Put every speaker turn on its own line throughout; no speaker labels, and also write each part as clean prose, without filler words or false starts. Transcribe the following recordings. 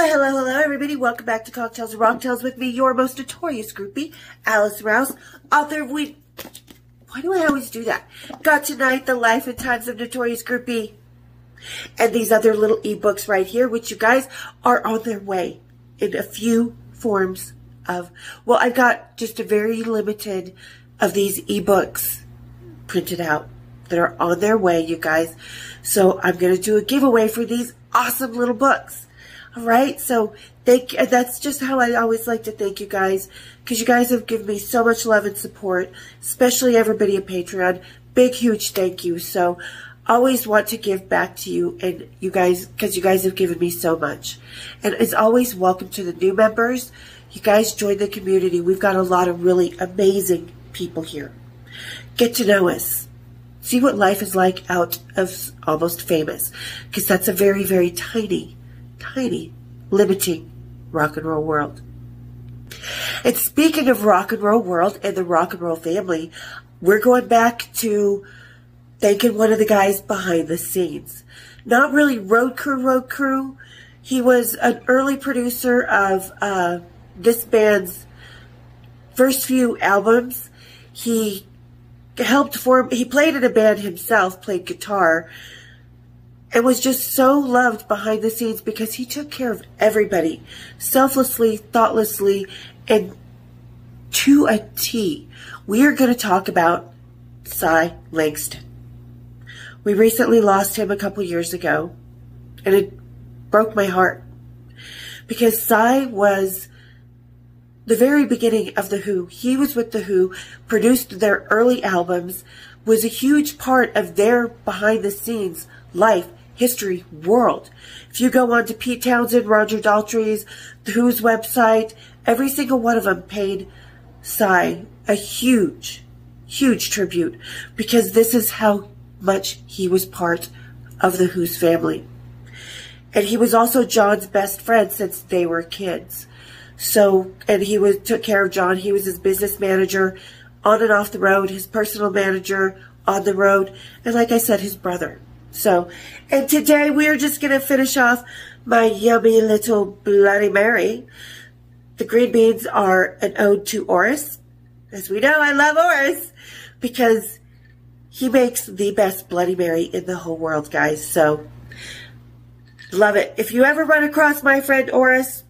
Well, hello, everybody. Welcome back to Cocktails and Rocktails with me, your most notorious groupie, Alice Rouse, author of Why do I always do that? Got Tonight, The Life and Times of Notorious Groupie, and these other little ebooks right here, which you guys are on their way in a few forms of, well, I've got just a very limited of these ebooks printed out that are on their way, you guys. So I'm going to do a giveaway for these awesome little books. All right, so that's just how I always like to thank you guys, because you guys have given me so much love and support, especially everybody at Patreon. Big, huge thank you. So always want to give back to you and you guys, because you guys have given me so much. And as always, welcome to the new members. You guys join the community. We've got a lot of really amazing people here. Get to know us. See what life is like out of Almost Famous, because that's a very, very tiny, limiting rock and roll world. And speaking of rock and roll world and the rock and roll family, we're going back to thanking one of the guys behind the scenes. Not really road crew. He was an early producer of this band's first few albums. He helped form, he played in a band himself, played guitar, and was just so loved behind the scenes because he took care of everybody selflessly, thoughtlessly, and to a T. We are going to talk about Cy Langston. We recently lost him a couple years ago, and it broke my heart because Cy was the very beginning of The Who. He was with The Who, produced their early albums, was a huge part of their behind-the-scenes life, history, world. If you go on to Pete Townsend, Roger Daltrey's, The Who's website, every single one of them paid Cy a huge, huge tribute because this is how much he was part of The Who's family. And he was also John's best friend since they were kids. So, and he took care of John. He was his business manager on and off the road, his personal manager on the road, and like I said, his brother. So, and today we are just going to finish off my yummy little Bloody Mary. The green beans are an ode to Oris. As we know, I love Oris because he makes the best Bloody Mary in the whole world, guys. So, love it. If you ever run across my friend Oris,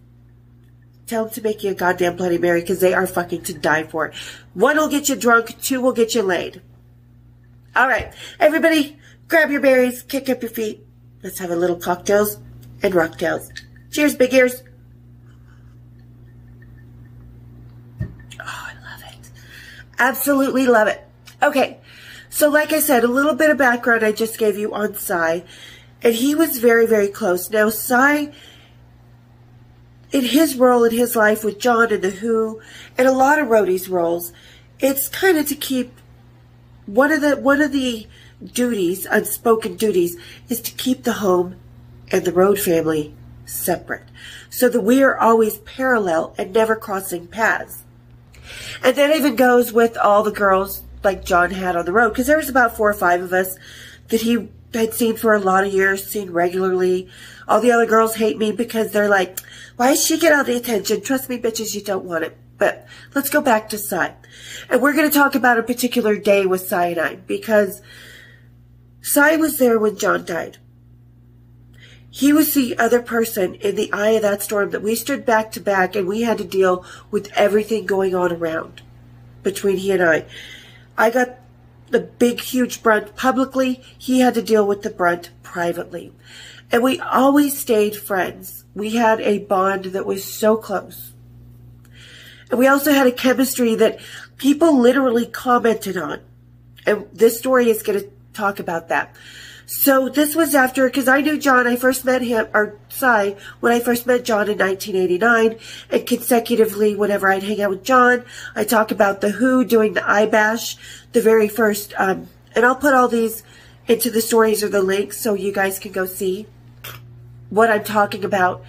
tell him to make you a goddamn Bloody Mary because they are fucking to die for. 1 will get you drunk, 2 will get you laid. All right, everybody, grab your berries, kick up your feet. Let's have a little cocktails and rocktails. Cheers, big ears. Oh, I love it. Absolutely love it. Okay, so like I said, a little bit of background I just gave you on Cy. And he was very, very close. Now, Cy, in his role in his life with John and The Who, and a lot of roadies' roles, it's kind of to keep one of the duties, unspoken duties, is to keep the home and the road family separate, so that we are always parallel and never crossing paths. And that even goes with all the girls like John had on the road, because there was about 4 or 5 of us that he had seen for a lot of years, seen regularly. All the other girls hate me because they're like, why does she get all the attention? Trust me, bitches, you don't want it. But let's go back to Cy. And we're going to talk about a particular day with Cy and I, because Cy was there when John died. He was the other person in the eye of that storm that we stood back to back and we had to deal with everything going on around between he and I. I got the big, huge brunt publicly. He had to deal with the brunt privately. And we always stayed friends. We had a bond that was so close. And we also had a chemistry that people literally commented on. And this story is going to talk about that. So this was after, because I knew John, I first met him, or Cy, when I first met John in 1989. And consecutively, whenever I'd hang out with John, I talk about The Who doing the eye bash, the very first, and I'll put all these into the stories or the links so you guys can go see what I'm talking about.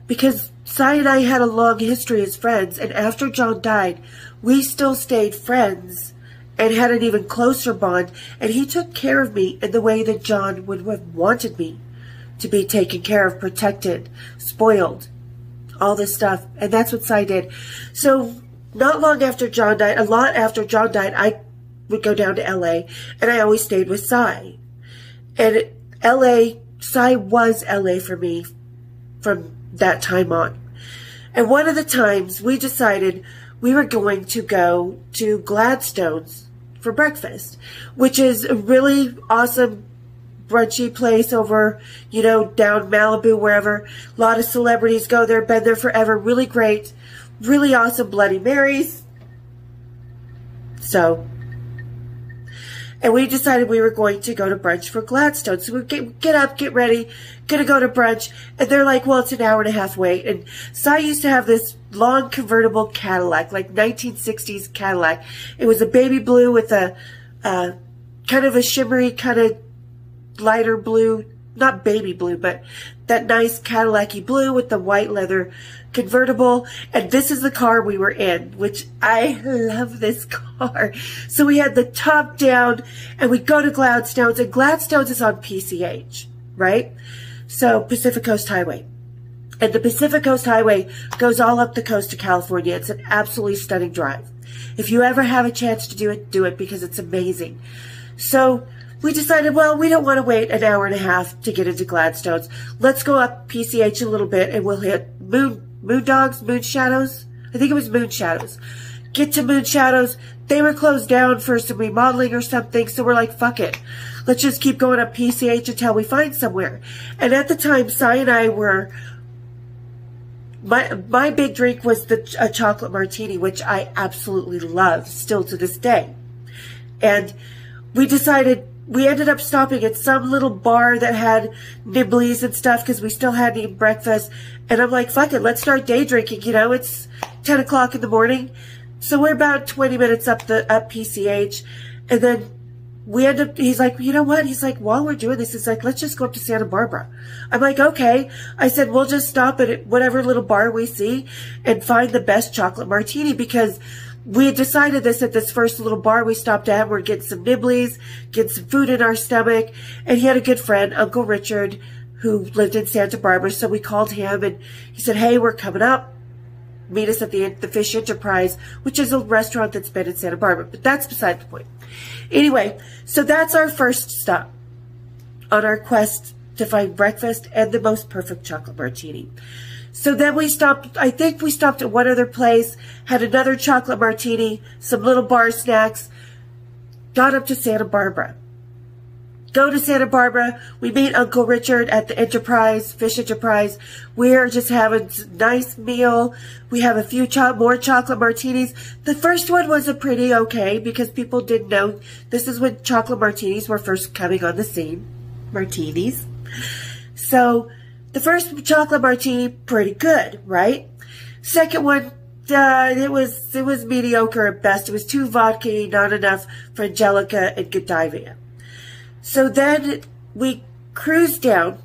Because Cy and I had a long history as friends, and after John died, we still stayed friends and had an even closer bond, and he took care of me in the way that John would have wanted me to be taken care of, protected, spoiled, all this stuff. And that's what Cy did. So not long after John died, a lot after John died, I would go down to LA, and I always stayed with Cy. And Cy was LA for me from that time on. And one of the times we decided we were going to go to Gladstone's for breakfast, which is a really awesome brunchy place over, you know, down Malibu, wherever. A lot of celebrities go there, been there forever. Really great, really awesome Bloody Marys. So, and we decided we were going to go to brunch for Gladstone. So we get up, get ready, gonna go to brunch. And they're like, well, it's an hour and a half wait. And Cy used to have this long convertible Cadillac, like 1960s Cadillac. It was a baby blue with a kind of a shimmery, kind of lighter blue, not baby blue, but that nice Cadillac-y blue with the white leather convertible. And this is the car we were in, which I love this car. So we had the top down, and we go to Gladstone's, and Gladstone's is on PCH, right? So Pacific Coast Highway. And the Pacific Coast Highway goes all up the coast of California. It's an absolutely stunning drive. If you ever have a chance to do it because it's amazing. So we decided, well, we don't want to wait an hour and a half to get into Gladstone's. Let's go up PCH a little bit, and we'll hit Moon Shadows. I think it was Moon Shadows. Get to Moon Shadows. They were closed down for some remodeling or something, so we're like, fuck it. Let's just keep going up PCH until we find somewhere. And at the time, Cy and I were, my big drink was a chocolate martini, which I absolutely love still to this day. And we ended up stopping at some little bar that had nibblies and stuff because we still hadn't eaten breakfast. And I'm like, fuck it, let's start day drinking. You know, it's 10 o'clock in the morning. So we're about 20 minutes up PCH. And then we end up, he's like, you know what? He's like, while we're doing this, he's like, let's just go up to Santa Barbara. I'm like, okay. I said, we'll just stop at whatever little bar we see and find the best chocolate martini, because we had decided this at this first little bar we stopped at. We're getting some nibblies, getting some food in our stomach. And he had a good friend, Uncle Richard, who lived in Santa Barbara. So we called him, and he said, hey, we're coming up. Meet us at the Fish Enterprise, which is a restaurant that's been in Santa Barbara. But that's beside the point. Anyway, so that's our first stop on our quest to find breakfast and the most perfect chocolate martini. So then we stopped, I think we stopped at one other place, had another chocolate martini, some little bar snacks, got up to Santa Barbara. Go to Santa Barbara, we meet Uncle Richard at the Enterprise, Fish Enterprise. We're just having a nice meal. We have a few more chocolate martinis. The first one was a pretty okay, because people didn't know this is when chocolate martinis were first coming on the scene. Martinis. So the first chocolate martini, pretty good, right? Second one, it was mediocre at best. It was too vodka-y, not enough for Angelica and Godiva. So then we cruised down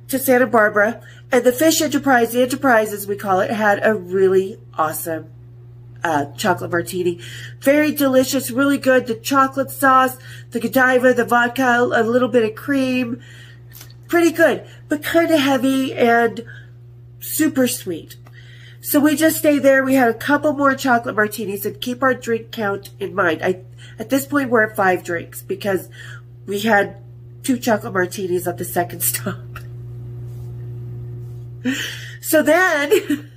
to Santa Barbara, and the Fish Enterprise, the Enterprise as we call it, had a really awesome chocolate martini. Very delicious, really good. The chocolate sauce, the Godiva, the vodka, a little bit of cream. Pretty good, but kind of heavy and super sweet. So we just stayed there. We had a couple more chocolate martinis, and keep our drink count in mind. At this point, we're at 5 drinks because we had 2 chocolate martinis at the second stop. So then,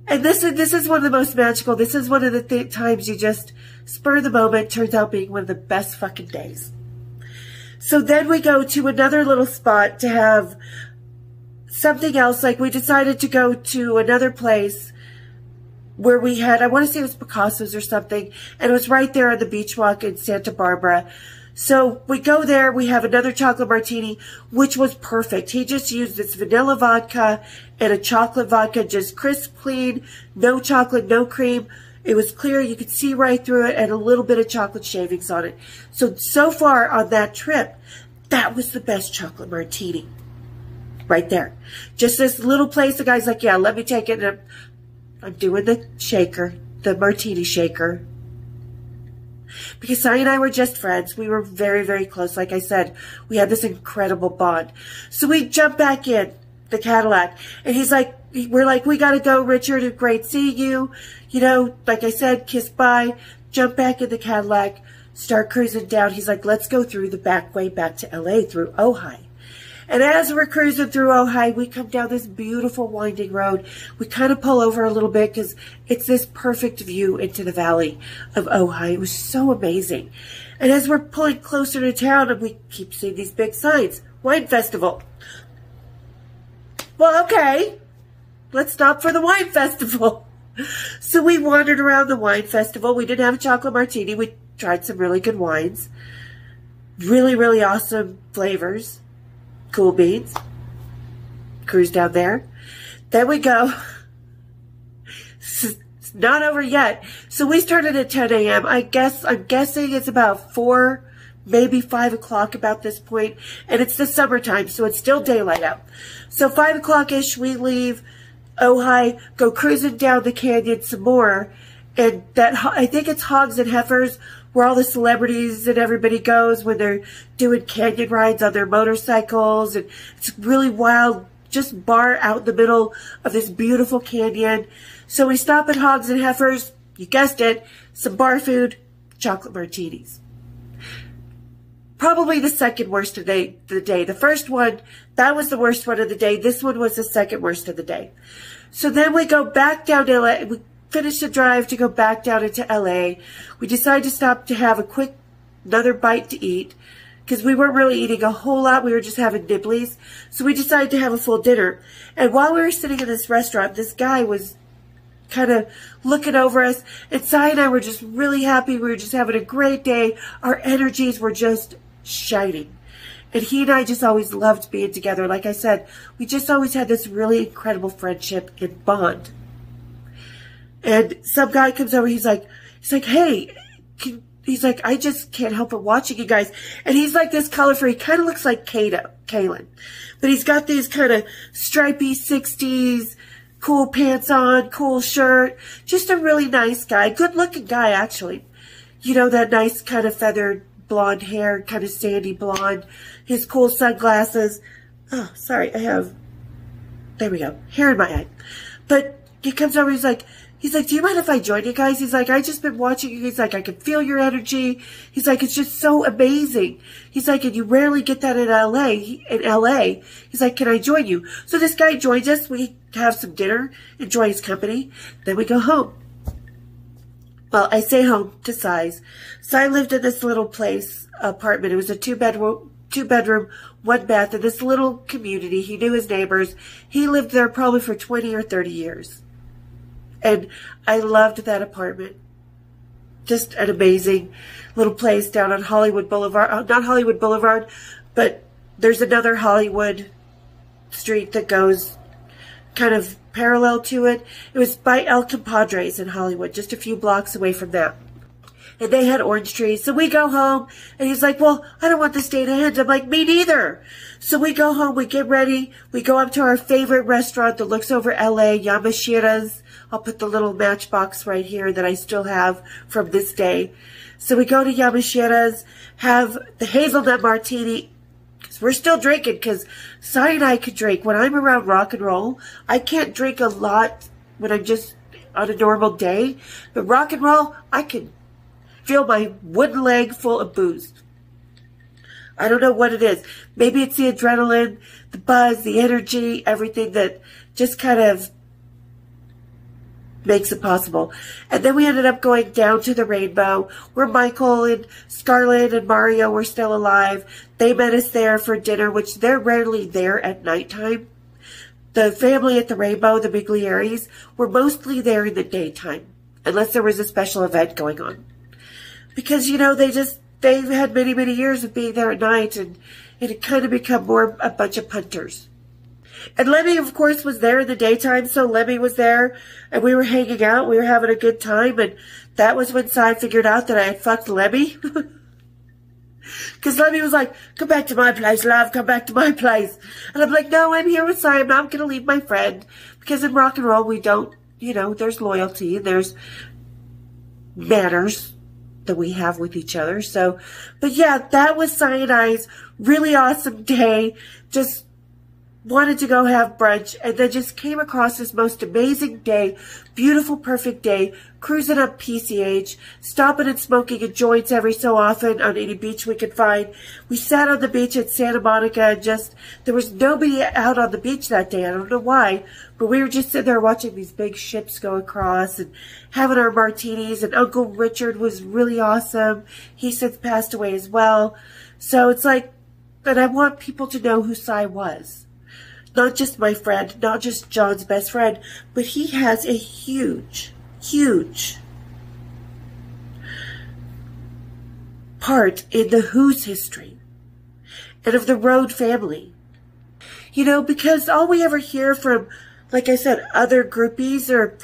and this is one of the most magical. This is one of the times you just spur the moment. Turns out being one of the best fucking days. So then we go to another little spot to have something else. Like, we decided to go to another place where we had, I want to say it was Picasso's or something, and it was right there on the beach walk in Santa Barbara. So we go there, we have another chocolate martini, which was perfect. He just used this vanilla vodka and a chocolate vodka, just crisp, clean, no chocolate, no cream. It was clear, you could see right through it, and a little bit of chocolate shavings on it. So far on that trip, that was the best chocolate martini. Right there. Just this little place, the guy's like, yeah, let me take it. And I'm doing the shaker, the martini shaker. Because Cy and I were just friends. We were very, very close. Like I said, we had this incredible bond. So we jump back in the Cadillac. And he's like, we're like, we got to go, Richard. Great seeing you. You know, like I said, kiss bye, jump back in the Cadillac, start cruising down. He's like, let's go through the back way back to LA through Ojai. And as we're cruising through Ojai, we come down this beautiful winding road. We kind of pull over a little bit because it's this perfect view into the valley of Ojai. It was so amazing. And as we're pulling closer to town, and we keep seeing these big signs, Wine Festival. Well, okay, let's stop for the wine festival. So we wandered around the wine festival. We didn't have a chocolate martini. We tried some really good wines. Really, really awesome flavors. Cool beans. Cruise down there. Then we go. It's not over yet. So we started at 10 a.m. I'm guessing it's about 4, maybe 5 o'clock about this point. And it's the summertime, so it's still daylight out. So 5 o'clock-ish, we leave Ojai, go cruising down the canyon some more. And that, I think it's Hogs and Heifers, where all the celebrities and everybody goes when they're doing canyon rides on their motorcycles. And it's really wild, just bar out in the middle of this beautiful canyon. So we stop at Hogs and Heifers, you guessed it, some bar food, chocolate martinis. Probably the second worst of the day. The first one, that was the worst one of the day. This one was the second worst of the day. So then we go back down to LA. We finish the drive to go back down into LA. We decide to stop to have another bite to eat because we weren't really eating a whole lot. We were just having nibblies. So we decided to have a full dinner. And while we were sitting in this restaurant, this guy was kind of looking over us. And Sai and I were just really happy. We were just having a great day. Our energies were just shining. And he and I just always loved being together. Like I said, we just always had this really incredible friendship and bond. And some guy comes over, he's like, hey, he's like, I just can't help but watching you guys. And he's like this color for, he kind of looks like Kalen. But he's got these kind of stripy 60s, cool pants on, cool shirt. Just a really nice guy. Good looking guy, actually. You know, that nice kind of feathered blonde hair, kind of sandy blonde, his cool sunglasses. Oh, sorry, there we go, hair in my eye. But he comes over, he's like, do you mind if I join you guys? He's like, I just been watching you. He's like, I can feel your energy. He's like, it's just so amazing. He's like, and you rarely get that in LA. He's like, can I join you? So this guy joins us. We have some dinner, enjoy his company. Then we go home. Well, I say home to Sai's. Sai lived in this little apartment. It was a two bedroom, 1 bath in this little community. He knew his neighbors. He lived there probably for 20 or 30 years. And I loved that apartment. Just an amazing little place down on Hollywood Boulevard. Not Hollywood Boulevard, but there's another Hollywood street that goes kind of parallel to it. It was by El Compadres in Hollywood, just a few blocks away from that. And they had orange trees. So we go home, and he's like, well, I don't want this day to end. I'm like, me neither. So we go home, we get ready, we go up to our favorite restaurant that looks over LA, Yamashita's. I'll put the little matchbox right here that I still have from this day. So we go to Yamashita's, have the hazelnut martini, because we're still drinking, because Sai and I could drink. When I'm around rock and roll, I can't drink a lot when I'm just on a normal day. But rock and roll, I can feel my wooden leg full of booze. I don't know what it is. Maybe it's the adrenaline, the buzz, the energy, everything that just kind of makes it possible. And then we ended up going down to the Rainbow, where Michael and Scarlett and Mario were still alive. They met us there for dinner, which they're rarely there at nighttime. The family at the Rainbow, the Miglieris, were mostly there in the daytime, unless there was a special event going on. Because, you know, they've had many, many years of being there at night, and it had kind of become more a bunch of punters. And Lemmy, of course, was there in the daytime, so Lemmy was there, and we were hanging out, we were having a good time, and that was when Sai figured out that I had fucked Lemmy. Because Lemmy was like, come back to my place, love, come back to my place. And I'm like, no, I'm here with Sai, I'm not going to leave my friend. Because in rock and roll, we don't, you know, there's loyalty, and there's manners that we have with each other. So, but yeah, that was Sai and I's really awesome day. Just wanted to go have brunch, and then just came across this most amazing day, beautiful, perfect day, cruising up PCH, stopping and smoking a joints every so often on any beach we could find. We sat on the beach at Santa Monica, and there was nobody out on the beach that day. I don't know why, but we were just sitting there watching these big ships go across and having our martinis, and Uncle Richard was really awesome. He's since passed away as well. So it's like, and I want people to know who Cy was. Not just my friend, not just John's best friend, but he has a huge, huge part in the Who's history and of the Road family. You know, because all we ever hear from, like I said, other groupies or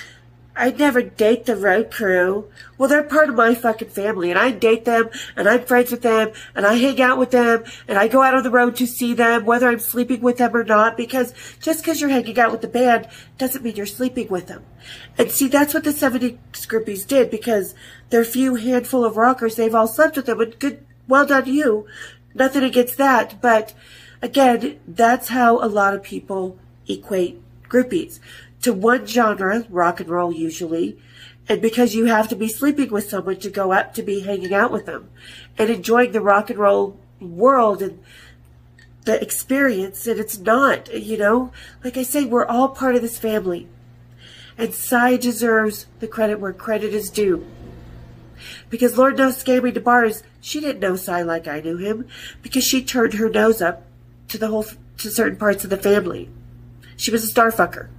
I'd never date the road crew. Well, they're part of my fucking family, and I date them, and I'm friends with them, and I hang out with them, and I go out on the road to see them, whether I'm sleeping with them or not, because just because you're hanging out with the band doesn't mean you're sleeping with them. And see, that's what the 70s groupies did, because their few handful of rockers, they've all slept with them, and good, well done you. Nothing against that, but again, that's how a lot of people equate groupies. To one genre, rock and roll usually, and because you have to be sleeping with someone to go up to be hanging out with them and enjoying the rock and roll world and the experience, and it's not, you know, like I say, we're all part of this family, and Cy deserves the credit where credit is due, because Lord knows Scammy DeBars, she didn't know Cy like I knew him, because she turned her nose up to certain parts of the family. She was a star fucker.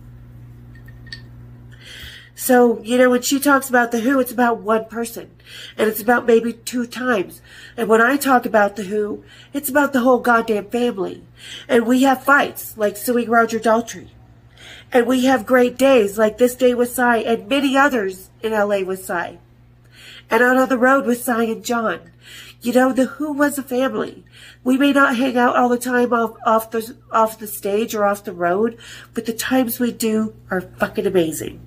So, you know, when she talks about the Who, it's about one person. And it's about maybe 2 times. And when I talk about the Who, it's about the whole goddamn family. And we have fights, like suing Roger Daltrey. And we have great days, like this day with Cy, and many others in LA with Cy. And out on the road with Cy and John. You know, the Who was a family. We may not hang out all the time off the stage or off the road, but the times we do are fucking amazing.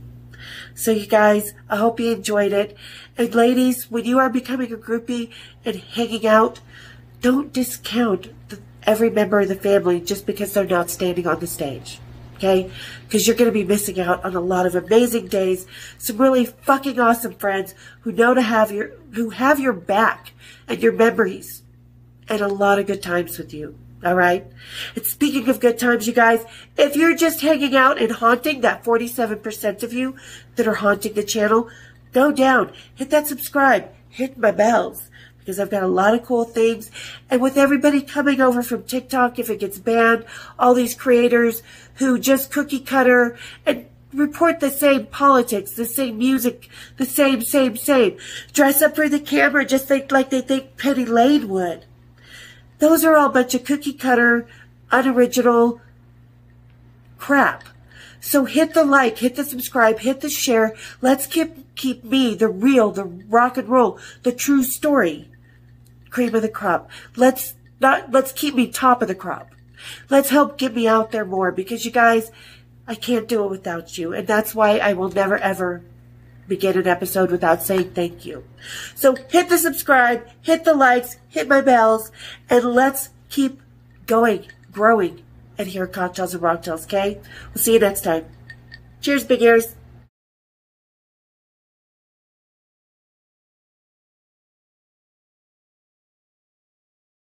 So you guys, I hope you enjoyed it. And ladies, when you are becoming a groupie and hanging out, don't discount every member of the family just because they're not standing on the stage. Okay? Because you're going to be missing out on a lot of amazing days, some really fucking awesome friends who have your back and your memories, and a lot of good times with you. All right. And speaking of good times, you guys, if you're just hanging out and haunting, that 47% of you that are haunting the channel, go down, hit that subscribe, hit my bells, because I've got a lot of cool things. And with everybody coming over from TikTok, if it gets banned, all these creators who just cookie cutter and report the same politics, the same music, the same, dress up for the camera just like they think Penny Lane would. Those are all a bunch of cookie cutter, unoriginal crap. So hit the like, hit the subscribe, hit the share. Let's keep me, the real, the rock and roll, the true story, cream of the crop. Let's keep me top of the crop. Let's help get me out there more, because you guys, I can't do it without you. And that's why I will never ever begin an episode without saying thank you. So hit the subscribe, hit the likes, hit my bells, and let's keep going, growing, and here at Cocktails and Rocktails, okay? We'll see you next time. Cheers, big ears.